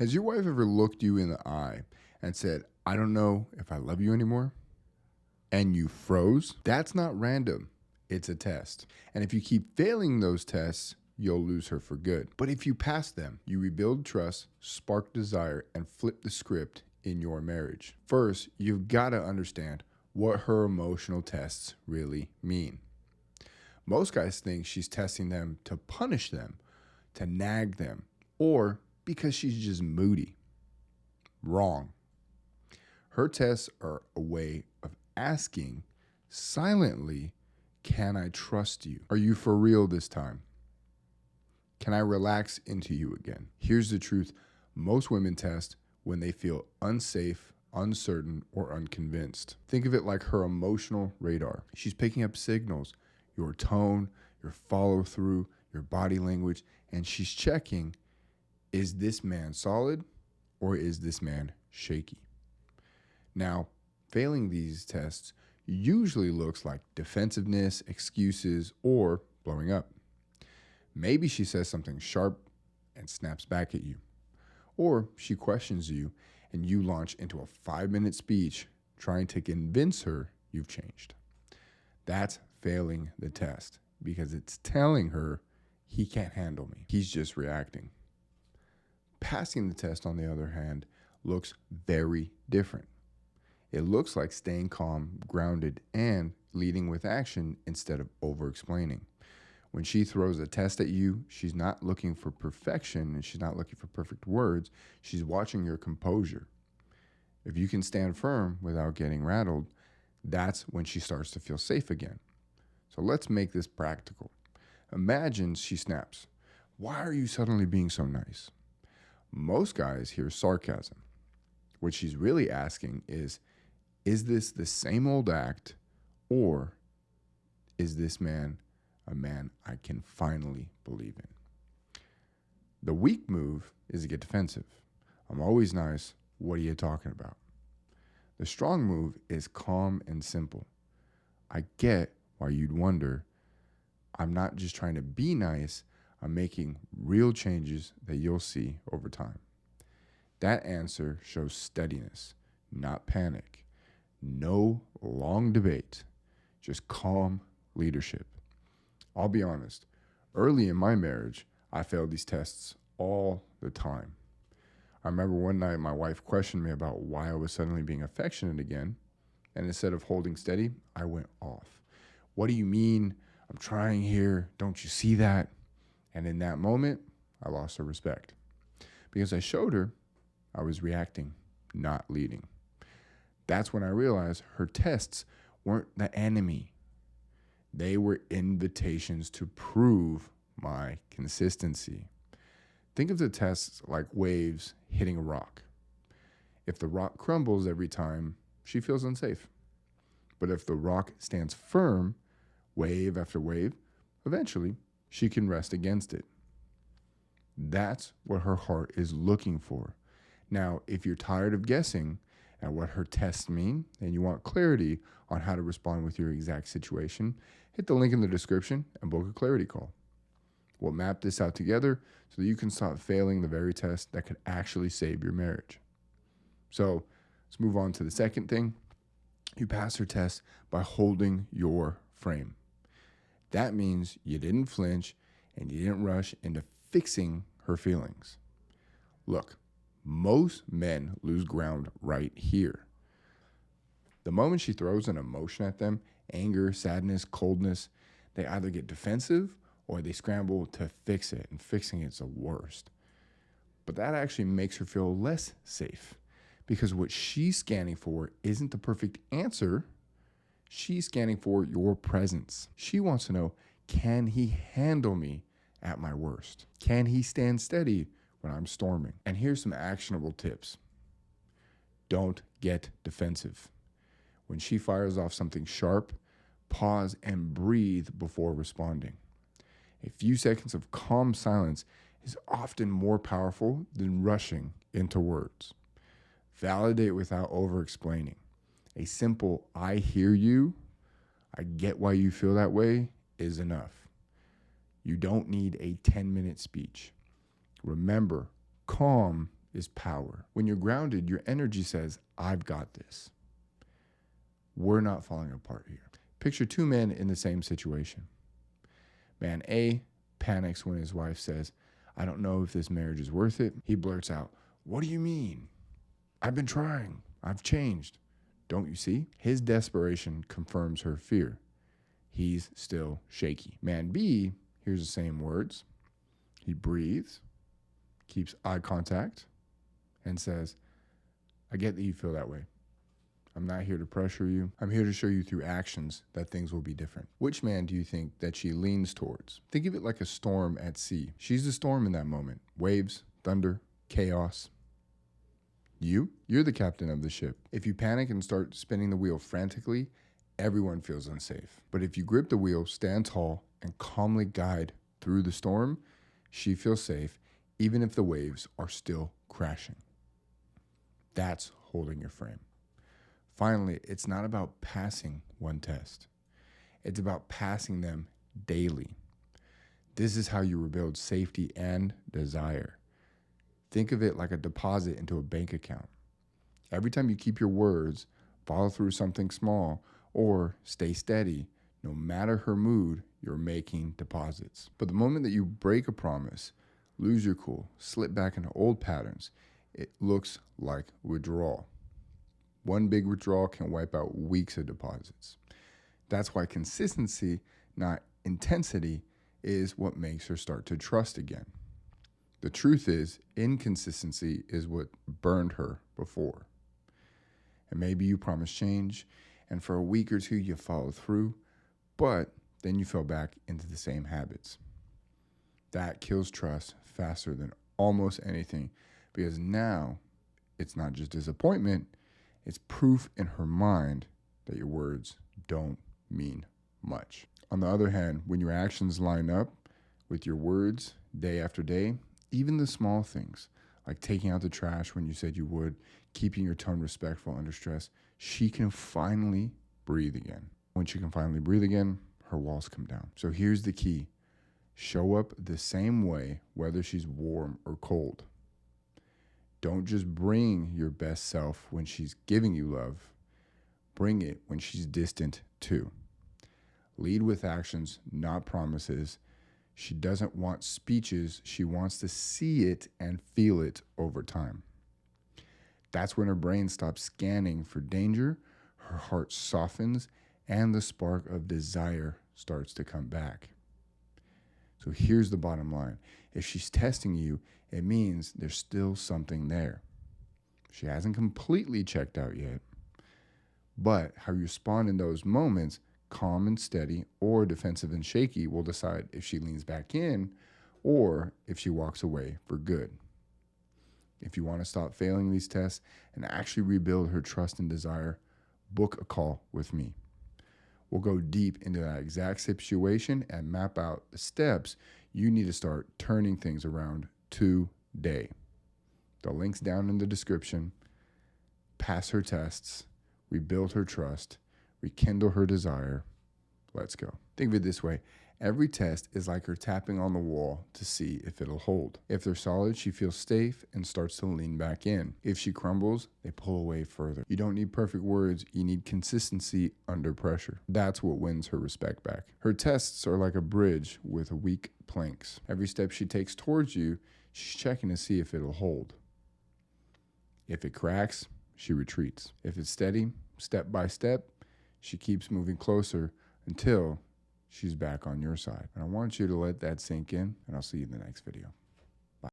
Has your wife ever looked you in the eye and said, I don't know if I love you anymore? And you froze? That's not random. It's a test. And if you keep failing those tests, you'll lose her for good. But if you pass them, you rebuild trust, spark desire, and flip the script in your marriage. First, you've got to understand what her emotional tests really mean. Most guys think she's testing them to punish them, to nag them, or because she's just moody. Wrong. Her tests are a way of asking silently, can I trust you? Are you for real this time? Can I relax into you again? Here's the truth. Most women test when they feel unsafe, uncertain, or unconvinced. Think of it like her emotional radar. She's picking up signals, your tone, your follow through, your body language, and she's checking, is this man solid or is this man shaky? Now, failing these tests usually looks like defensiveness, excuses, or blowing up. Maybe she says something sharp and snaps back at you. Or she questions you and you launch into a 5-minute speech trying to convince her you've changed. That's failing the test because it's telling her he can't handle me. He's just reacting. Passing the test, on the other hand, looks very different. It looks like staying calm, grounded, and leading with action instead of over-explaining. When she throws a test at you, she's not looking for perfection and she's not looking for perfect words. She's watching your composure. If you can stand firm without getting rattled, that's when she starts to feel safe again. So let's make this practical. Imagine she snaps. Why are you suddenly being so nice? Most guys hear sarcasm. What she's really asking is this the same old act, or is this man a man I can finally believe in? The weak move is to get defensive. I'm always nice. What are you talking about? The strong move is calm and simple. I get why you'd wonder. I'm not just trying to be nice. I'm making real changes that you'll see over time. That answer shows steadiness, not panic. No long debate, just calm leadership. I'll be honest, early in my marriage, I failed these tests all the time. I remember one night my wife questioned me about why I was suddenly being affectionate again, and instead of holding steady, I went off. What do you mean? I'm trying here. Don't you see that? And in that moment, I lost her respect because I showed her I was reacting, not leading. That's when I realized her tests weren't the enemy. They were invitations to prove my consistency. Think of the tests like waves hitting a rock. If the rock crumbles every time, she feels unsafe. But if the rock stands firm, wave after wave, eventually she can rest against it. That's what her heart is looking for. Now, if you're tired of guessing at what her tests mean and you want clarity on how to respond with your exact situation, hit the link in the description and book a clarity call. We'll map this out together so that you can stop failing the very test that could actually save your marriage. So let's move on to the second thing. You pass her test by holding your frame. That means you didn't flinch and you didn't rush into fixing her feelings. Look, most men lose ground right here. The moment she throws an emotion at them, anger, sadness, coldness, they either get defensive or they scramble to fix it, and fixing it's the worst. But that actually makes her feel less safe because what she's scanning for isn't the perfect answer. She's scanning for your presence. She wants to know, can he handle me at my worst? Can he stand steady when I'm storming? And here's some actionable tips. Don't get defensive. When she fires off something sharp, pause and breathe before responding. A few seconds of calm silence is often more powerful than rushing into words. Validate without over-explaining. A simple, I hear you, I get why you feel that way, is enough. You don't need a 10-minute speech. Remember, calm is power. When you're grounded, your energy says, I've got this. We're not falling apart here. Picture two men in the same situation. Man A panics when his wife says, I don't know if this marriage is worth it. He blurts out, what do you mean? I've been trying. I've changed. Don't you see? His desperation confirms her fear. He's still shaky. Man B hears the same words. He breathes, keeps eye contact, and says, I get that you feel that way. I'm not here to pressure you. I'm here to show you through actions that things will be different. Which man do you think that she leans towards? Think of it like a storm at sea. She's the storm in that moment. Waves, thunder, chaos. You're the captain of the ship. If you panic and start spinning the wheel frantically, everyone feels unsafe. But if you grip the wheel, stand tall, and calmly guide through the storm, she feels safe, even if the waves are still crashing. That's holding your frame. Finally, it's not about passing one test. It's about passing them daily. This is how you rebuild safety and desire. Think of it like a deposit into a bank account. Every time you keep your words, follow through something small, or stay steady, no matter her mood, you're making deposits. But the moment that you break a promise, lose your cool, slip back into old patterns, it looks like withdrawal. One big withdrawal can wipe out weeks of deposits. That's why consistency, not intensity, is what makes her start to trust again. The truth is, inconsistency is what burned her before. And maybe you promised change, and for a week or two you followed through, but then you fell back into the same habits. That kills trust faster than almost anything, because now it's not just disappointment, it's proof in her mind that your words don't mean much. On the other hand, when your actions line up with your words day after day, even the small things, like taking out the trash when you said you would, keeping your tone respectful under stress, she can finally breathe again. When she can finally breathe again, her walls come down. So here's the key. Show up the same way, whether she's warm or cold. Don't just bring your best self when she's giving you love. Bring it when she's distant too. Lead with actions, not promises. She doesn't want speeches. She wants to see it and feel it over time. That's when her brain stops scanning for danger, her heart softens, and the spark of desire starts to come back. So here's the bottom line. If she's testing you, it means there's still something there. She hasn't completely checked out yet. But how you respond in those moments, calm and steady or defensive and shaky, will decide if she leans back in or if she walks away for good. If you want to stop failing these tests and actually rebuild her trust and desire, book a call with me. We'll go deep into that exact situation and map out the steps you need to start turning things around today. The link's down in the description. Pass her tests, rebuild her trust, rekindle her desire. Let's go. Think of it this way. Every test is like her tapping on the wall to see if it'll hold. If they're solid, she feels safe and starts to lean back in. If she crumbles, they pull away further. You don't need perfect words. You need consistency under pressure. That's what wins her respect back. Her tests are like a bridge with weak planks. Every step she takes towards you, she's checking to see if it'll hold. If it cracks, she retreats. If it's steady, step by step, she keeps moving closer until she's back on your side. And I want you to let that sink in, and I'll see you in the next video.